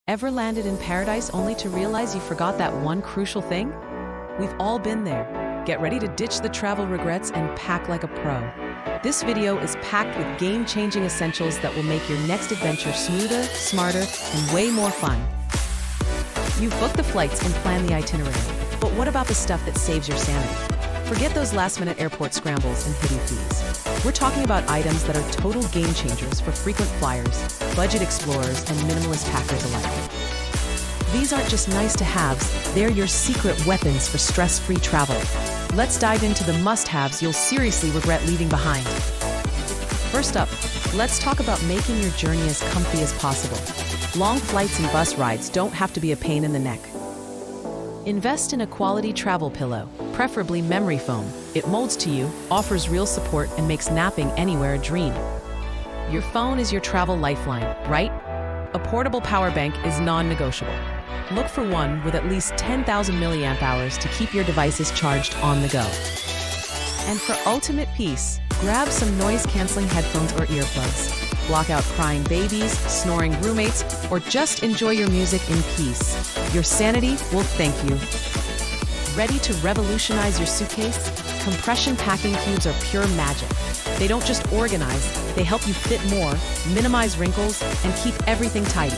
Ever landed in paradise only to realize you forgot that one crucial thing? We've all been there. Get ready to ditch the travel regrets and pack like a pro. This video is packed with game-changing essentials that will make your next adventure smoother, smarter, and way more fun. You've booked the flights and planned the itinerary, but what about the stuff that saves your sanity? Forget those last-minute airport scrambles and hidden fees. We're talking about items that are total game changers for frequent flyers, budget explorers, and minimalist packers alike. These aren't just nice-to-haves, they're your secret weapons for stress-free travel. Let's dive into the must-haves you'll seriously regret leaving behind. First up, let's talk about making your journey as comfy as possible. Long flights and bus rides don't have to be a pain in the neck. Invest in a quality travel pillow, preferably memory foam. It molds to you, offers real support, and makes napping anywhere a dream. Your phone is your travel lifeline, right? A portable power bank is non-negotiable. Look for one with at least 10,000 milliamp hours to keep your devices charged on the go. And for ultimate peace, grab some noise-canceling headphones or earplugs. Block out crying babies, snoring roommates, or just enjoy your music in peace. Your sanity will thank you. Ready to revolutionize your suitcase? Compression packing cubes are pure magic. They don't just organize, they help you fit more, minimize wrinkles, and keep everything tidy.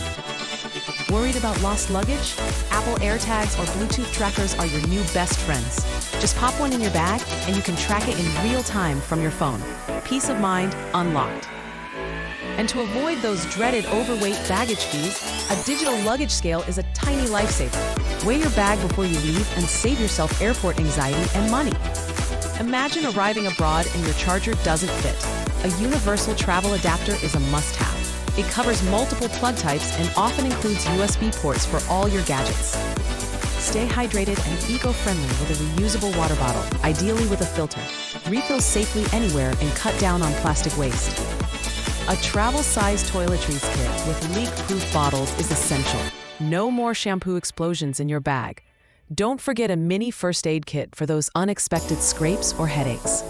Worried about lost luggage? Apple AirTags or Bluetooth trackers are your new best friends. Just pop one in your bag and you can track it in real time from your phone. Peace of mind unlocked. And to avoid those dreaded overweight baggage fees, a digital luggage scale is a tiny lifesaver. Weigh your bag before you leave and save yourself airport anxiety and money. Imagine arriving abroad and your charger doesn't fit. A universal travel adapter is a must-have. It covers multiple plug types and often includes USB ports for all your gadgets. Stay hydrated and eco-friendly with a reusable water bottle, ideally with a filter. Refill safely anywhere and cut down on plastic waste. A travel-sized toiletries kit with leak-proof bottles is essential. No more shampoo explosions in your bag. Don't forget a mini first aid kit for those unexpected scrapes or headaches.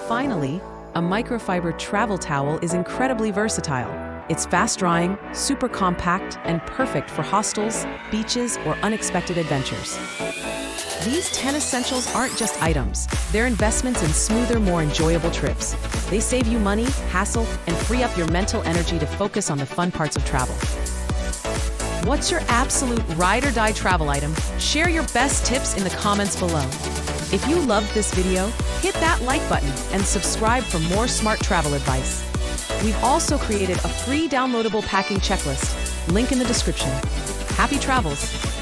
Finally, a microfiber travel towel is incredibly versatile. It's fast-drying, super compact, and perfect for hostels, beaches, or unexpected adventures. These 10 essentials aren't just items. They're investments in smoother, more enjoyable trips. They save you money, hassle, and free up your mental energy to focus on the fun parts of travel. What's your absolute ride-or-die travel item? Share your best tips in the comments below. If you loved this video, hit that like button and subscribe for more smart travel advice. We've also created a free downloadable packing checklist. Link in the description. Happy travels!